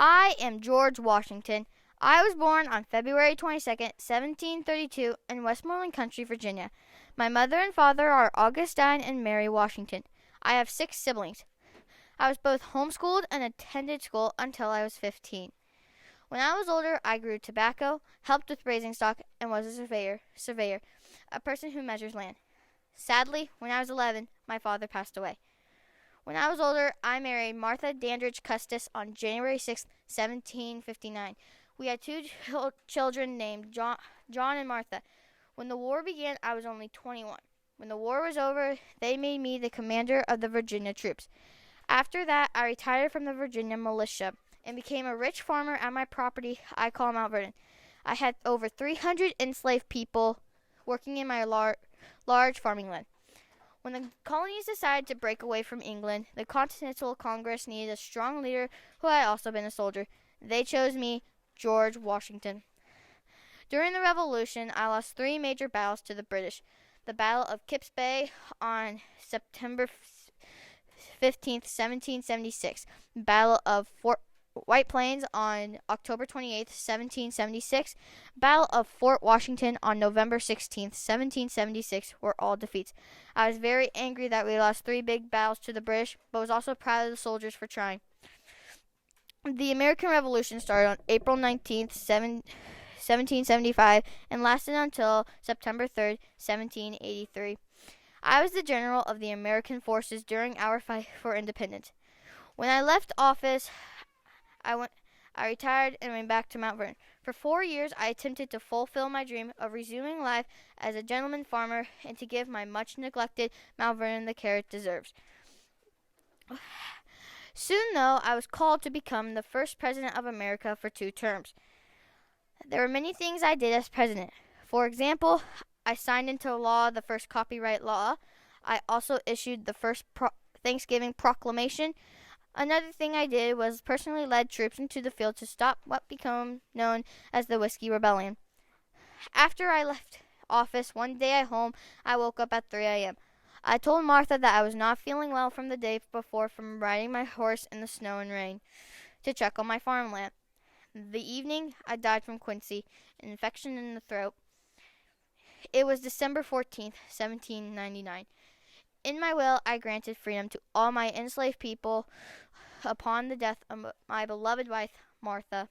I am George Washington. I was born on February 22nd, 1732, in Westmoreland Country, Virginia. My mother and father are Augustine and Mary Washington. I have 6 siblings. I was both homeschooled and attended school until I was 15. When I was older, I grew tobacco, helped with raising stock, and was a surveyor, a person who measures land. Sadly, when I was 11, my father passed away. When I was older, I married Martha Dandridge Custis on January 6, 1759. We had 2 children named John and Martha. When the war began, I was only 21. When the war was over, they made me the commander of the Virginia troops. After that, I retired from the Virginia militia and became a rich farmer at my property I call Mount Vernon. I had over 300 enslaved people working in my large farming land. When the colonies decided to break away from England, the Continental Congress needed a strong leader who had also been a soldier. They chose me, George Washington. During the Revolution, I lost 3 major battles to the British. The Battle of Kips Bay on September 15th, 1776. Battle of White Plains on October 28th, 1776. Battle of Fort Washington on November 16th, 1776 were all defeats. I was very angry that we lost 3 big battles to the British, but was also proud of the soldiers for trying. The American Revolution started on April 19th, 1775 and lasted until September 3rd, 1783. I was the general of the American forces during our fight for independence. When I left office, I retired and went back to Mount Vernon. For 4 years, I attempted to fulfill my dream of resuming life as a gentleman farmer and to give my much-neglected Mount Vernon the care it deserves. Soon, though, I was called to become the first president of America for 2 terms. There were many things I did as president. For example, I signed into law the first copyright law. I also issued the first Thanksgiving proclamation. Another thing I did was personally led troops into the field to stop what became known as the Whiskey Rebellion. After I left office one day at home, I woke up at 3 a.m. I told Martha that I was not feeling well from the day before from riding my horse in the snow and rain to check on my farmland. The evening, I died from quinsy, an infection in the throat. It was December 14th, 1799. In my will, I granted freedom to all my enslaved people upon the death of my beloved wife, Martha.